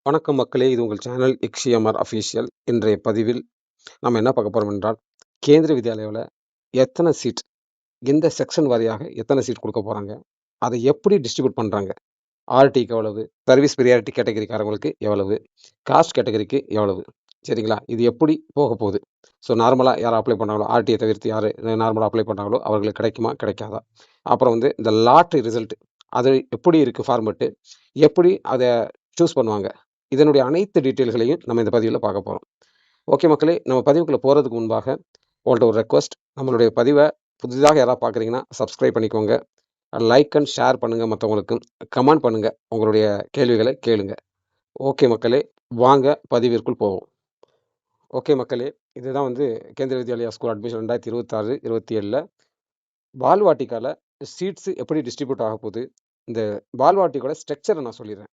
வணக்கம் மக்களே, இது உங்கள் சேனல் XMR அஃபீஷியல். இன்றைய பதிவில் நம்ம என்ன பார்க்க போறோம் என்றால், கேந்திரிய வித்யாலயாவில் எத்தனை சீட், எந்த செக்ஷன் வாரியாக எத்தனை சீட் கொடுக்க போறாங்க, அதை எப்படி டிஸ்ட்ரிபியூட் பண்றாங்க, ஆர்டிக்கு எவ்வளவு, சர்வீஸ் ப்ரியாரிட்டி கேட்டகரிக்காரங்களுக்கு எவ்வளவு, காஸ்ட் கேட்டகரிக்கு எவ்வளவு, சரிங்களா? இது எப்படி போக போகுது? ஸோ நார்மலாக யார் அப்ளை பண்ணாங்களோ, ஆர்டியை தவிர்த்து யார் நார்மலாக அப்ளை பண்ணாங்களோ அவர்களுக்கு கிடைக்குமா கிடைக்காதா? அப்புறம் வந்து இந்த லாட்ரி ரிசல்ட் அது எப்படி இருக்குது ஃபார்மெட்டு, எப்படி அதை சூஸ் பண்ணுவாங்க, இதனுடைய அனைத்து டீட்டெயில்களையும் நம்ம இந்த பதிவில் பார்க்க போகிறோம். ஓகே மக்களே, நம்ம பதிவுக்குள்ளே போகிறதுக்கு முன்பாக உங்கள்கிட்ட ஒரு ரெக்வஸ்ட். நம்மளுடைய பதிவை புதிதாக யாராவது பார்க்குறீங்கன்னா சப்ஸ்கிரைப் பண்ணிக்கோங்க, லைக் அண்ட் ஷேர் பண்ணுங்கள், மற்றவங்களுக்கும் கமெண்ட் பண்ணுங்கள், உங்களுடைய கேள்விகளை கேளுங்க. ஓகே மக்களே, வாங்க பதிவிற்குள் போவோம். ஓகே மக்களே, இதுதான் வந்து கேந்திரிய வித்யாலயா ஸ்கூல் அட்மிஷன் 2026-27 பால்வாட்டிக்கால சீட்ஸு எப்படி டிஸ்ட்ரிபியூட் ஆக போகுது, இந்த பால்வாட்டிக்கோட ஸ்ட்ரக்சரை நான் சொல்லிடுறேன்.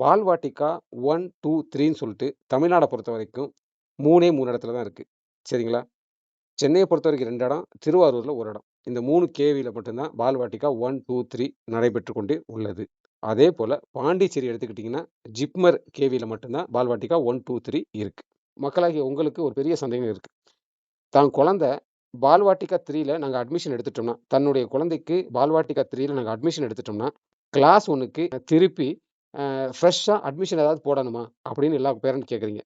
பால்வாட்டிக்கா 1, 2, 3ன்னு சொல்லிட்டு தமிழ்நாடை பொறுத்த வரைக்கும் 3 இடத்துல தான் இருக்குது, சரிங்களா? சென்னையை பொறுத்த வரைக்கும் 2 இடம், திருவாரூரில் 1 இடம். இந்த 3 கேவியில் மட்டும்தான் பால்வாட்டிக்கா 1, 2, 3 நடைபெற்று கொண்டு உள்ளது. அதே போல் பாண்டிச்சேரி எடுத்துக்கிட்டிங்கன்னா ஜிப்மர் கேவியில் மட்டும்தான் பால்வாட்டிக்கா 1, 2, 3 இருக்குது. மக்களாகிய உங்களுக்கு ஒரு பெரிய சந்தேகம் இருக்குது. தான் குழந்தை பால்வாட்டிக்கா 3ல நாங்கள் அட்மிஷன் எடுத்துட்டோம்னா, தன்னுடைய குழந்தைக்கு பால்வாட்டிக்கா 3ல நாங்கள் அட்மிஷன் எடுத்துட்டோம்னா, கிளாஸ் 1க்கு திருப்பி ஃப்ரெஷ்ஷாக அட்மிஷன் ஏதாவது போடணுமா அப்படின்னு எல்லா பேரண்ட் கேட்குறீங்க.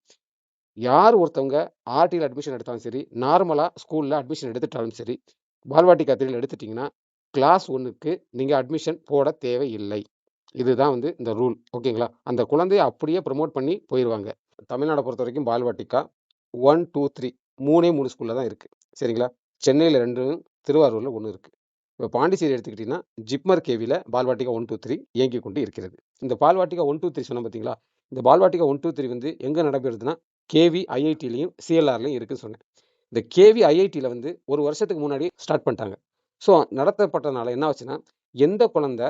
யார் ஒருத்தவங்க ஆர்டியில் அட்மிஷன் எடுத்தாலும் சரி, நார்மலாக ஸ்கூலில் அட்மிஷன் எடுத்துட்டாலும் சரி, பால்வாட்டிக்கா 3ல எடுத்துட்டிங்கன்னா கிளாஸ் 1க்கு நீங்கள் அட்மிஷன் போட தேவையில்லை. இதுதான் வந்து இந்த ரூல், ஓகேங்களா? அந்த குழந்தைய அப்படியே ப்ரமோட் பண்ணி போயிடுவாங்க. தமிழ்நாடை பொறுத்த வரைக்கும் பால்வாட்டிக்கா 1, 2, 3 3 ஸ்கூலில் தான் இருக்குது, சரிங்களா? சென்னையில் 2, திருவாரூரில் 1 இருக்குது. இப்போ பாண்டிச்சேரி எடுத்துக்கிட்டிங்கன்னா ஜிப்மர் கேவியில் பால்வாட்டிக்கா 1, 2, 3 இயங்கி கொண்டு இருக்கிறது. இந்த பால்வாட்டிக்கா 1, 2, 3 சொன்ன பார்த்தீங்களா? இந்த பால்வாட்டிக்கா 1, 2, 3 வந்து எங்கே நடைபெறுதுன்னா கேவி ஐஐடிலையும் சிஎல்ஆர்லையும் இருக்குன்னு சொன்னேன். இந்த கேவி ஐஐடியில் வந்து ஒரு வருஷத்துக்கு முன்னாடி ஸ்டார்ட் பண்ணிட்டாங்க. ஸோ நடத்தப்பட்டனால என்ன ஆச்சுன்னா, எந்த குழந்தை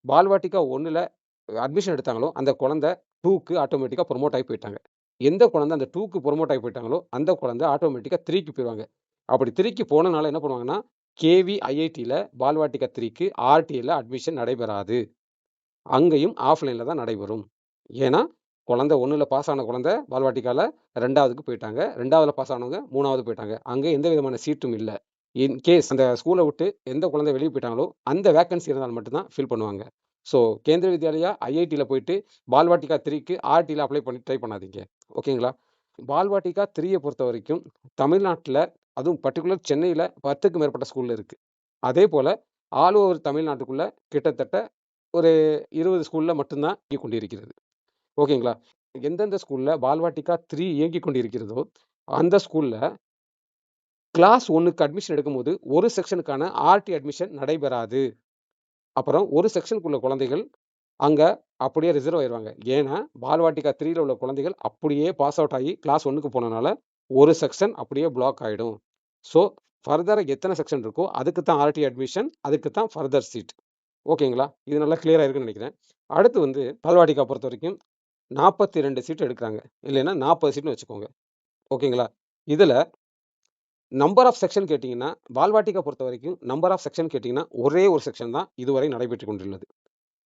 பால்வாட்டிக்கா 1ல் அட்மிஷன் எடுத்தாங்களோ அந்த குழந்தை 2க்கு ஆட்டோமேட்டிக்காக ப்ரொமோட் ஆகி போயிட்டாங்க. எந்த குழந்தை அந்த 2க்கு ப்ரொமோட் ஆகி போயிட்டாங்களோ அந்த குழந்தை ஆட்டோமேட்டிக்காக 3க்கு போயிடுவாங்க. அப்படி 3க்கு போனனால என்ன பண்ணுவாங்கன்னா, கேவி ஐஐடியில் பால்வாட்டிக்கா 3க்கு ஆர்டியில் அட்மிஷன் நடைபெறாது. அங்கேயும் ஆஃப்லைனில் தான் நடைபெறும். ஏன்னா குழந்தை 1ல் பாஸ் ஆன குழந்தை பால்வாட்டிக்காவில் 2வதுக்கு போயிட்டாங்க, 2வதுல பாஸ் ஆனவங்க 3வது போயிட்டாங்க. அங்கே எந்த விதமான சீட்டும் இல்லை. இன்கேஸ் அந்த ஸ்கூலை விட்டு எந்த குழந்தை வெளியே போயிட்டாங்களோ அந்த வேக்கன்சி இருந்தால் மட்டும்தான் ஃபில் பண்ணுவாங்க. ஸோ கேந்திரிய வித்யாலயா ஐஐடியில் போயிட்டு பால்வாட்டிக்கா 3க்கு ஆர்டியில் அப்ளை பண்ணி ட்ரை பண்ணாதீங்க, ஓகேங்களா? பால்வாட்டிக்கா 3யை பொறுத்த வரைக்கும் தமிழ்நாட்டில், அதுவும் பர்டிகுலர் சென்னையில் 10க்கும் மேற்பட்ட ஸ்கூலில் இருக்குது. அதே போல் ஆல் ஓவர் தமிழ்நாட்டுக்குள்ளே கிட்டத்தட்ட ஒரு 20 ஸ்கூலில் மட்டும்தான் இயங்கி கொண்டிருக்கிறது, ஓகேங்களா? எந்தெந்த ஸ்கூலில் பால்வாட்டிக்கா 3 இயங்கி கொண்டிருக்கிறதோ அந்த ஸ்கூலில் கிளாஸ் 1க்கு அட்மிஷன் எடுக்கும்போது ஒரு செக்ஷனுக்கான ஆர்டி அட்மிஷன் நடைபெறாது. அப்புறம் ஒரு செக்ஷனுக்குள்ள குழந்தைகள் அங்கே அப்படியே ரிசர்வ் ஆயிடுவாங்க. ஏன்னா பால்வாட்டிக்கா 3ல உள்ள குழந்தைகள் அப்படியே பாஸ் அவுட் ஆகி கிளாஸ் 1க்கு போனனால ஒரு செக்ஷன் அப்படியே பிளாக் ஆகிடும். ஸோ ஃபர்தராக எத்தனை செக்ஷன் இருக்கோ அதுக்கு தான் ஆர்டி அட்மிஷன், அதுக்கு தான் ஃபர்தர் சீட், ஓகேங்களா? இது நல்லா கிளியராக இருக்குன்னு நினைக்கிறேன். அடுத்து வந்து பால்வாட்டிக்கா பொறுத்த வரைக்கும் 42 சீட் எடுக்கிறாங்க, இல்லைன்னா 40 சீட்னு வச்சுக்கோங்க, ஓகேங்களா? இதில் நம்பர் ஆஃப் செக்ஷன் கேட்டிங்கன்னா பால்வாட்டிக்கா பொறுத்த வரைக்கும் நம்பர் ஆஃப் செக்ஷன் கேட்டிங்கன்னா ஒரே ஒரு செக்ஷன் தான் இதுவரை நடைபெற்று கொண்டுள்ளது.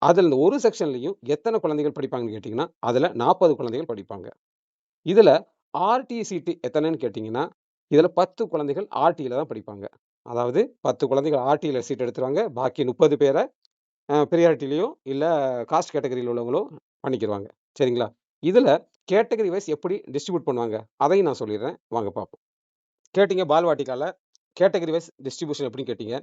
அதில் இந்த ஒரு செக்ஷன்லையும் எத்தனை குழந்தைகள் படிப்பாங்கன்னு கேட்டிங்கன்னா அதில் 40 குழந்தைகள் படிப்பாங்க. இதில் ஆர்டி சீட்டு எத்தனைன்னு கேட்டிங்கன்னா இதில் 10 குழந்தைகள் ஆர்டியில் தான் படிப்பாங்க. அதாவது 10 குழந்தைகள் ஆர்டியில் சீட் எடுத்துருவாங்க, பாக்கி 30 பேரை ப்ரியாரிட்டிலையோ இல்லை காஸ்ட் கேட்டகரியில் உள்ளவங்களோ பண்ணிக்கிடுவாங்க, சரிங்களா? இதில் கேட்டகரி வைஸ் எப்படி டிஸ்ட்ரிபியூட் பண்ணுவாங்க அதையும் நான் சொல்லிடுறேன், வாங்க பார்ப்போம். கேட்டிங்க பால்வாட்டிக்காவில் கேட்டகரி வைஸ் டிஸ்ட்ரிபியூஷன் எப்படின்னு கேட்டிங்க.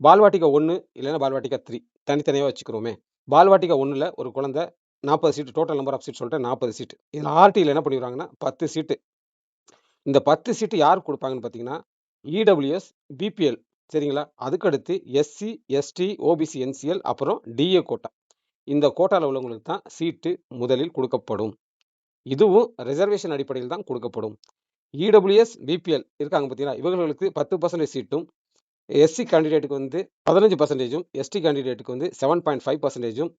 பால்வாட்டிக்கா 1 இல்லைன்னா பால்வாட்டிக்கா 3 தனித்தனியாக வச்சுக்கிறோமே. பால்வாட்டிக்கா 1ல் ஒரு குழந்தை 40 சீட்டு, டோட்டல் நம்பர் ஆஃப் சீட் சொல்லிட்டு 40 சீட்டு. இதில் ஆர்டியில் என்ன பண்ணிடுவாங்கன்னா 10 சீட்டு. இந்த 10 சீட்டு யாருக்கு கொடுப்பாங்கன்னு பார்த்தீங்கன்னா இடபிள்யூஎஸ், பிபிஎல், சரிங்களா? அதுக்கடுத்து எஸ்சி, எஸ்டி, ஓபிசி, என்சிஎல், அப்புறம் டிஏ கோட்டா. இந்த கோட்டாவில் உள்ளவங்களுக்கு தான் சீட்டு முதலில் கொடுக்கப்படும். இதுவும் ரிசர்வேஷன் அடிப்படையில் தான் கொடுக்கப்படும். இடபிள்யூஎஸ், பிபிஎல் இருக்காங்க பார்த்தீங்களா, இவர்களுக்கு 10% சீட்டும், எஸ்சி கேண்டிடேட்டுக்கு வந்து 15%, எஸ்டி கேண்டிடேட்டுக்கு வந்து 7.5%,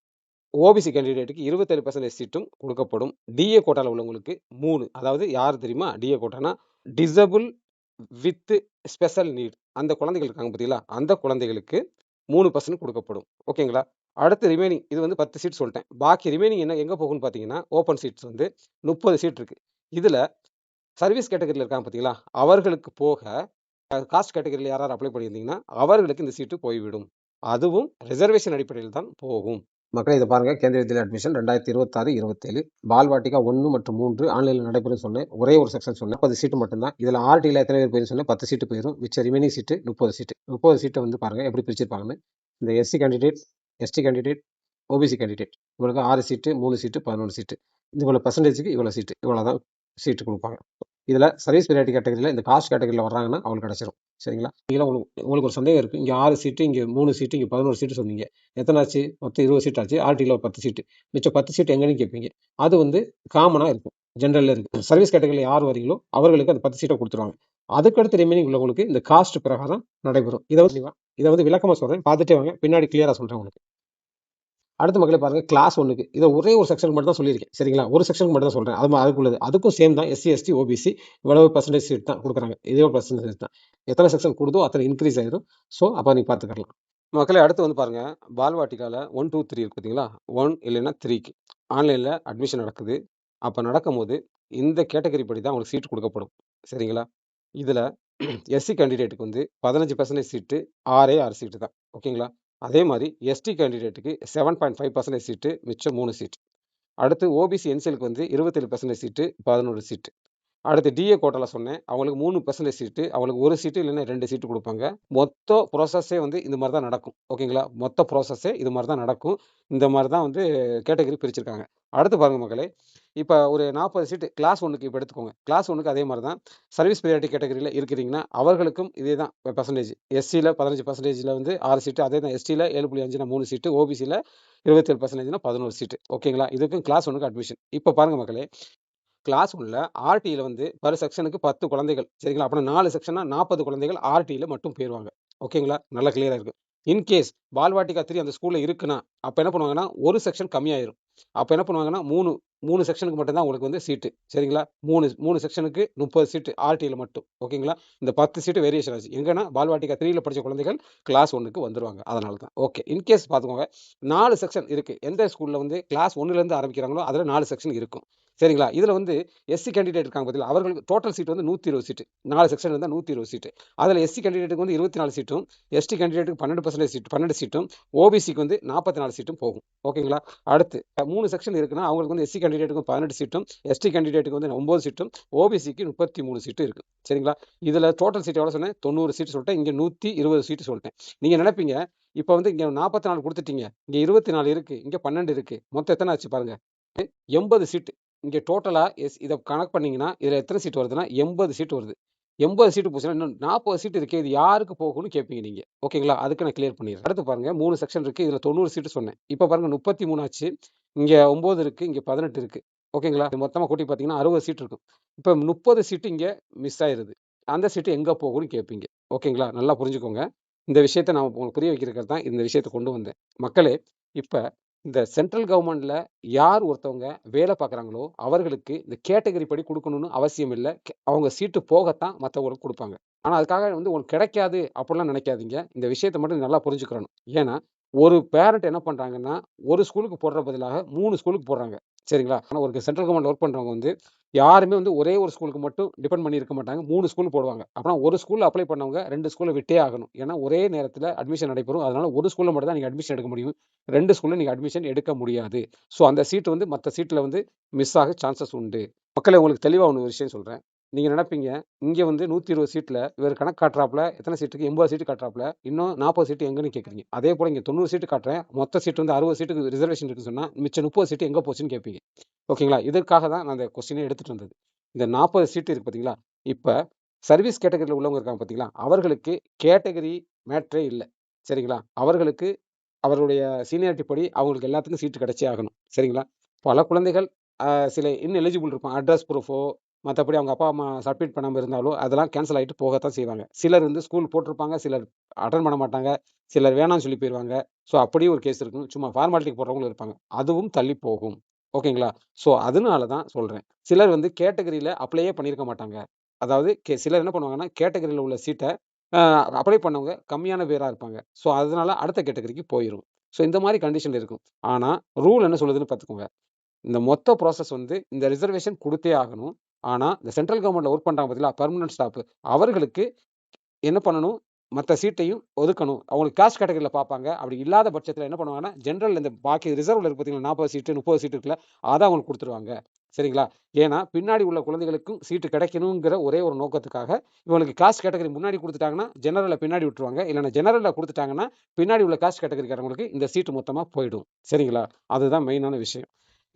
ஓபிசி கேண்டிடேட்டுக்கு 27% சீட்டும் கொடுக்கப்படும். டிஏ கோட்டாவில் உள்ளவங்களுக்கு 3, அதாவது யார் தெரியுமா டிஏ கோட்டானா, டிசபிள் வித் ஸ்பெஷல் நீட், அந்த குழந்தைகள் இருக்காங்க பார்த்தீங்களா, அந்த குழந்தைகளுக்கு 3% கொடுக்கப்படும், ஓகேங்களா? அடுத்து ரிமைனிங் இது வந்து 10 சீட் சொல்லிட்டேன். பாக்கி ரிமைனிங் எங்க போகும்ன்னு பார்த்தீங்கன்னா, ஓப்பன் சீட்ஸ் வந்து 30 சீட் இருக்கு. இதுல சர்வீஸ் கேட்டகரில இருக்காங்க பார்த்தீங்களா? அவர்களுக்கு போக காஸ்ட் கேட்டகரில யார் அப்ளை பண்ணியிருந்தீங்கன்னா, அவர்களுக்கு இந்த சீட்டு போய்விடும். அதுவும் ரிசர்வேஷன் அடிப்படையில் தான் போகும். மக்களே இத பாருங்க. கேந்திரிய வித்யாலயா அட்மிஷன் 2026, 27 பால்வாட்டிகா 1 மற்றும் 3 ஆன்லைன்ல நடைபெறும்னு சொன்னேன். ஒரே ஒரு செக்ஷன் சொன்னேன். 30 சீட்டு மட்டும் தான். இதுல ஆர்டில எத்தனை பேர் போயிரும்னு சொன்னேன். 10 சீட்டு போயிரும். மிச்ச ரிமைனிங் சீட்டு 30 சீட்டு. 30 சீட்ட வந்து பாருங்க எப்படி பிரிச்சிருப்பாங்கன்னு. இந்த SC candidate, ST candidate, OBC candidate இவங்களுக்கு 6 சீட்டு, 3 சீட்டு, 11 சீட்டு. இவ்வளவு பெர்சன்டேஜ்க்கு இவ்வளவு சீட்டு. இவ்வளவுதான் சீட்டு கொடுப்பாங்க. இதுல சர்வீஸ் ப்ரையாரிட்டி கேட்டகரியில இந்த காஸ்ட் கேட்டகரியில வர்றாங்கன்னா அவங்களுக்கு கிடைச்சிரும். சரிங்களா? நீங்களா உங்களுக்கு ஒரு சந்தேகம் இருக்கு. இங்க 6 சீட்டு, இங்க 3 சீட்டு, இங்க 11 சீட்டு சொன்னீங்க. எத்தனை ஆச்சு? மொத்தம் 20 சீட் ஆச்சு. ஆர்டில 10 சீட்டு. மிச்சம் 10 சீட்டு எங்கன்னு கேட்பீங்க. அது வந்து காமனா இருக்கும். ஜெனரல்ல இருக்கு. சர்வீஸ் கேட்டகரியில யார் வரீங்களோ அவர்களுக்கு அந்த 10 சீட்டை கொடுத்துருவாங்க. அதுக்கடுத்து ரிமைனிங் உள்ளவங்களுக்கு இந்த காஸ்ட் பிரகாரம் நடைபெறும். இதை வந்து விளக்கமா சொல்றேன். பார்த்துட்டே வாங்க. பின்னாடி கிளியரா சொல்றேன் உங்களுக்கு. அடுத்த மக்களே பாருங்க, கிளாஸ் 1க்கு இதை ஒரே ஒரு செக்ஷன் மட்டும் தான் சொல்லியிருக்கேன். சரிங்களா? ஒரு செக்ஷனுக்கு மட்டும் தான் சொல்றேன். அதுக்குள்ளது அதுக்கும் சேம் தான். எஸ்சி, எஸ்டி, ஓபிசி இவ்வளவு பெர்சன்டேஜ் சீட் தான் கொடுக்குறாங்க. இதே ஒரு பெர்சன்டேஜ் தான். எத்தனை செக்ஷன் கொடுதோ அத்தனை இன்க்ரீஸ் ஆயிரும். ஸோ அப்போ நீ பார்த்துக்கலாம். மக்களே அடுத்து வந்து பாருங்க, பால்வாட்டிகால 1, 2, 3 இருக்கு பார்த்தீங்களா? 1 இல்லைன்னா 3க்கு ஆன்லைன்ல அட்மிஷன் நடக்குது. அப்போ நடக்கும்போது இந்த கேட்டகரி படி தான் உங்களுக்கு சீட் கொடுக்கப்படும். சரிங்களா? இதுல எஸ்சி கேண்டிடேட்டுக்கு வந்து 15% சீட்டு, 6 சீட்டு தான். ஓகேங்களா? அதே மாதிரி எஸ்டி கேண்டிடேட்டுக்கு 7.5% சீட்டு, மிச்சம் 3 சீட்டு. அடுத்து ஓபிசி என்சிஎலுக்கு வந்து 27% சீட்டு, 11 சீட்டு. அடுத்து டிஏ கோட்டால சொன்னேன். அவங்களுக்கு 3% சீட்டு, அவங்களுக்கு 1 சீட்டு இல்லைன்னா 2 சீட்டு கொடுப்பாங்க. மொத்த ப்ராசஸே வந்து இந்த மாதிரி தான் நடக்கும். ஓகேங்களா? மொத்த ப்ராசஸே இது மாதிரி தான் நடக்கும். இந்த மாதிரி தான் வந்து கேட்டகரி பிரிச்சிருக்காங்க. அடுத்து பாருங்க மக்களே, இப்போ ஒரு 40 சீட்டு கிளாஸ் 1க்கு இப்போ எடுத்துக்கோங்க. கிளாஸ் 1க்கு அதே மாதிரி தான். சர்வீஸ் ப்ரையாரிட்டி கேட்டகரியில் இருக்கிறீங்கன்னா அவர்களுக்கும் இதே தான் பெர்சன்டேஜ். எஸ்சியில் 15%ல வந்து 6 சீட்டு, அதே தான் எஸ்டியில் 7.5னா 3 சீட்டு, ஓபிசியில் 27%னா 11 சீட்டு. ஓகேங்களா? இதுக்கும் கிளாஸ் 1க்கு அட்மிஷன். இப்போ பாருங்க மக்களே, கிளாஸ் உள்ள ஆர்டியில் வந்து பர் செக்ஷனுக்கு 10 குழந்தைகள். சரிங்களா? அப்புறம் 4 செக்ஷனா 40 குழந்தைகள் ஆர்டியில் மட்டும் போயிடுவாங்க. ஓகேங்களா? நல்லா கிளியரா இருக்கு. இன்கேஸ் பால்வாட்டிகா 3 அந்த ஸ்கூல்ல இருக்குன்னா அப்போ என்ன பண்ணுவாங்கன்னா ஒரு செக்ஷன் கம்மியாயிரும். அப்போ என்ன பண்ணுவாங்கன்னா 3 செக்ஷனுக்கு மட்டும் தான் உங்களுக்கு வந்து சீட்டு. சரிங்களா? 3 செக்ஷனுக்கு 30 சீட்டு ஆர்டியில் மட்டும். ஓகேங்களா? இந்த 10 சீட்டு வேரியேஷன் ஆச்சு. எங்கன்னா பால்வாட்டிகா 3ல படிச்ச குழந்தைகள் கிளாஸ் 1க்கு வந்துருவாங்க. அதனால தான். ஓகே. இன்கேஸ் பார்த்துக்கோங்க, 4 செக்ஷன் இருக்கு. எந்த ஸ்கூல்ல வந்து கிளாஸ் 1லேருந்து ஆரம்பிக்கிறாங்களோ அதில் 4 செக்ஷன் இருக்கும். சரிங்களா? இதுல வந்து எஸ்சி கேண்டிடேட் இருக்காங்க பார்த்தீங்களா? அவர்களுக்கு டோட்டல் சீட் வந்து 120 சீட்டு. 4 செக்ஷன் இருந்தால் 120 சீட்டு. அதில் எஸ்சி கேண்டிடேட்டுக்கு வந்து 24 சீட்டும், எஸ்டி கேண்டிடேட்டுக்கு 12% சீட் 12 சீட்டும், ஓபிசிக்கு வந்து 44 சீட்டும் போகும். ஓகேங்களா? அடுத்து 3 செக்ஷன் இருக்குன்னா அவங்களுக்கு வந்து எஸ்சி கேண்டிடேட்டுக்கு 18 சீட்டும், எஸ்டி கேண்டிடேட்டுக்கு வந்து 9 சீட்டும், ஓபிசிக்கு 33 சீட்டு இருக்கு. சரிங்களா? இதுல டோட்டல் சீட் எவ்வளவு சொன்னேன்? 90 சீட் சொல்லிட்டேன். இங்க 120 சீட்டு சொல்லிட்டேன். நீங்க நினைப்பீங்க, இப்போ வந்து இங்க 44 கொடுத்துட்டீங்க, இங்க 24 இருக்கு, இங்க 12 இருக்கு, மொத்தம் எத்தனை ஆச்சு பாருங்க? 80 சீட்டு. இங்க டோட்டலா இதை கணக்கு பண்ணீங்கன்னா இதுல எத்தனை சீட் வருதுன்னா 80 சீட் வருது. 80 சீட்டு போச்சுன்னா இன்னும் 40 சீட் இருக்கு. இது யாருக்கு போகும்னு கேட்பீங்க நீங்க. ஓகேங்களா? அதுக்கு நான் கிளியர் பண்ணிடுறேன். அடுத்து பாருங்க, 3 செக்ஷன் இருக்கு. இதுல 90 சீட்டு சொன்னேன். இப்ப பாருங்க 33 ஆச்சு. இங்க 9 இருக்கு, இங்க 18 இருக்கு. ஓகேங்களா? மொத்தமா கூட்டி பாத்தீங்கன்னா 60 சீட் இருக்கும். இப்ப 30 சீட்டு இங்க மிஸ் ஆயிருது. அந்த சீட்டு எங்க போகும்னு கேட்பீங்க. ஓகேங்களா? நல்லா புரிஞ்சுக்கோங்க. இந்த விஷயத்தை நான் உங்களுக்கு புரிய வைக்கிறதுக்கு தான் இந்த விஷயத்தை கொண்டு வந்தேன். மக்களே, இப்ப இந்த சென்ட்ரல் கவர்மெண்ட்ல யார் ஒருத்தவங்க வேலை பார்க்குறாங்களோ அவர்களுக்கு இந்த கேட்டகரி படி கொடுக்கணும்னு அவசியம் இல்லை. அவங்க சீட்டு போகத்தான் மற்றவங்களுக்கு கொடுப்பாங்க. ஆனால் அதுக்காக வந்து உங்களுக்கு கிடைக்காது அப்படிலாம் நினைக்காதீங்க. இந்த விஷயத்தை மட்டும் நல்லா புரிஞ்சுக்கிறணும். ஏன்னா ஒரு பேரண்ட் என்ன பண்றாங்கன்னா ஒரு ஸ்கூலுக்கு போடுற பதிலாக 3 ஸ்கூலுக்கு போடுறாங்க. சரிங்களா? ஆனால் ஒரு சென்ட்ரல் கவர்மெண்ட் ஒர்க் பண்றவங்க வந்து யாருமே வந்து ஒரே ஒரு ஸ்கூலுக்கு மட்டும் டிபெண்ட் பண்ணி இருக்க மாட்டாங்க. 3 ஸ்கூல் போடுவாங்க. அப்படின்னா ஒரு ஸ்கூல்ல அப்ளை பண்ணவங்க 2 ஸ்கூல்ல விட்டே ஆகணும். ஏன்னா ஒரே நேரத்தில் அட்மிஷன் நடைபெறும். அதனால ஒரு ஸ்கூல்ல மட்டும் தான் நீங்க அட்மிஷன் எடுக்க முடியும். 2 ஸ்கூல்ல நீங்க அட்மிஷன் எடுக்க முடியாது. ஸோ அந்த சீட் வந்து மற்ற சீட்ல வந்து மிஸ் ஆக சான்சஸ் உண்டு. மக்களே, உங்களுக்கு தெளிவா ஒரு விஷயம் சொல்றேன். நீங்க நினைப்பீங்க, இங்க வந்து 120 சீட்ல இவர் கணக்கு காட்டுறாப்புல எத்தனை சீட்டுக்கு 80 சீட்டு காட்டுறாப்புல, இன்னும் 40 சீட்டு எங்கன்னு கேட்குறீங்க. அதே போல இங்க 90 சீட்டு காட்டுறேன். மொத்த சீட் வந்து 60 சீட்டுக்கு ரிசர்வேஷன் இருக்குன்னு சொன்னா மிச்சம் 30 சீட்டு எங்க போச்சுன்னு கேட்பீங்க. ஓகேங்களா? இதற்காக தான் நான் அந்த கொஸ்டினே எடுத்துட்டு வந்தது. இந்த 40 சீட்டு இருக்கு பார்த்தீங்களா? இப்ப சர்வீஸ் கேட்டகரியில் உள்ளவங்க இருக்காங்க பார்த்தீங்களா? அவர்களுக்கு கேட்டகரி மேட்டரே இல்லை. சரிங்களா? அவர்களுக்கு அவருடைய சீனியாரிட்டி படி அவங்களுக்கு எல்லாத்துக்கும் சீட்டு கிடைச்சே ஆகணும். சரிங்களா? பல குழந்தைகள் சில இன்எலிஜிபிள் இருக்கும். அட்ரஸ் ப்ரூஃபோ, மற்றபடி அவங்க அப்பா அம்மா சப்மிட் பண்ணாமல் இருந்தாலோ அதெல்லாம் கேன்சல் ஆகிட்டு போகத்தான் செய்வாங்க. சிலர் வந்து ஸ்கூல் போட்டிருப்பாங்க, சிலர் அட்டன் பண்ண மாட்டாங்க, சிலர் வேணாம்னு சொல்லி போயிடுவாங்க. ஸோ அப்படியும் ஒரு கேஸ் இருக்கும். சும்மா ஃபார்மாலிட்டிக்கு போடுறவங்களும் இருப்பாங்க. அதுவும் தள்ளி போகும். ஓகேங்களா? ஸோ அதனால தான் சொல்றேன். சிலர் வந்து கேட்டகரியில அப்ளையே பண்ணியிருக்க மாட்டாங்க. அதாவது சிலர் என்ன பண்ணுவாங்கன்னா கேட்டகரியில உள்ள சீட்டை அப்ளை பண்ணவங்க கம்மியான பேரா இருப்பாங்க. ஸோ அதனால அடுத்த கேட்டகரிக்கு போயிரும். ஸோ இந்த மாதிரி கண்டிஷன் இருக்கும். ஆனால் ரூல் என்ன சொல்லுதுன்னு பார்த்துக்கோங்க. இந்த மொத்த ப்ராசஸ் வந்து இந்த ரிசர்வேஷன் கொடுத்தே ஆகணும். ஆனால் இந்த சென்ட்ரல் கவர்மெண்ட்ல ஒர்க் பண்ணுறாங்க பார்த்தீங்களா, பெர்மனன்ட் ஸ்டாஃப், அவர்களுக்கு என்ன பண்ணணும், மற்ற சீட்டையும் ஒதுக்கணும். அவங்களுக்கு காஸ்ட் கேட்டகரியில் பார்ப்பாங்க. அப்படி இல்லாத பட்சத்தில் என்ன பண்ணுவாங்கன்னா, ஜென்ரல் இந்த பாக்கி ரிசர்வ்ல இருக்கு பார்த்தீங்களா, 40 சீட்டு 30 சீட்டு இருக்குல்ல, அதை அவங்களுக்கு கொடுத்துருவாங்க. சரிங்களா? ஏன்னா பின்னாடி உள்ள குழந்தைகளுக்கும் சீட்டு கிடைக்கணுங்கிற ஒரே ஒரு நோக்கத்துக்காக இவங்களுக்கு காஸ்ட் கேட்டகரி முன்னாடி கொடுத்துட்டாங்கன்னா ஜெனரல்ல பின்னாடி விட்டுருவாங்க. இல்லைன்னா ஜெனரல்ல கொடுத்துட்டாங்கன்னா பின்னாடி உள்ள காஸ்ட் கேட்டகரிக்காரங்களுக்கு இந்த சீட்டு மொத்தமாக போயிடும். சரிங்களா? அதுதான் மெயினான விஷயம்.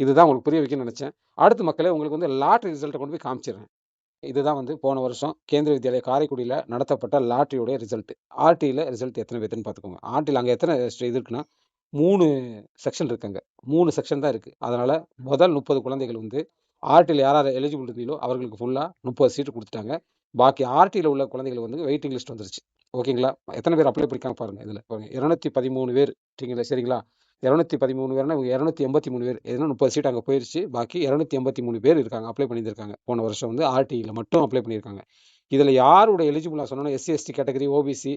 இதுதான் உங்களுக்கு புரிய வைக்கணும்னு நினைச்சேன். அடுத்து மக்களே, உங்களுக்கு வந்து லாட்ரி ரிசல்ட்டை கொண்டு போய் காமிச்சிடுறேன். இதுதான் வந்து போன வருஷம் கேந்திரிய வித்யாலயா காரைக்குடியில் நடத்தப்பட்ட லாட்ரியோடைய ரிசல்ட். ஆர்டியில் ரிசல்ட் எத்தனை பேத்துன்னு பார்த்துக்கோங்க. ஆர்டியில் அங்கே எத்தனை இது இருக்குன்னா 3 செக்ஷன் இருக்குங்க. 3 செக்ஷன் தான் இருக்குது. அதனால் முதல் 30 குழந்தைகள் வந்து ஆர்டியில் யார் யார் எலிஜிபிள் இருந்தீங்களோ அவர்களுக்கு ஃபுல்லாக 30 சீட்டு கொடுத்துட்டாங்க. பாக்கி ஆர்டியில் உள்ள குழந்தைகள் வந்து வெயிட்டிங் லிஸ்ட் வந்துருச்சு. ஓகேங்களா? எத்தனை பேர் அப்ளை பண்ணிக்காங்க பாருங்கள். இதில் பாருங்கள், 213 பேர். சரிங்களா? 213 பேர்னா இவங்க 283 பேர். ஏன்னா 30 சீட் அங்கே போயிடுச்சு. பாக்கி 283 பேர் இருக்காங்க, அப்ளை பண்ணியிருக்காங்க. போன வருஷம் வந்து ஆர்டியில் மட்டும் அப்ளை பண்ணியிருக்காங்க. இதில் யாரோட எலிஜிபிள் நான் சொன்னோன்னா எஸ்சி எஸ்டி கேட்டகரி, ஓபிசி,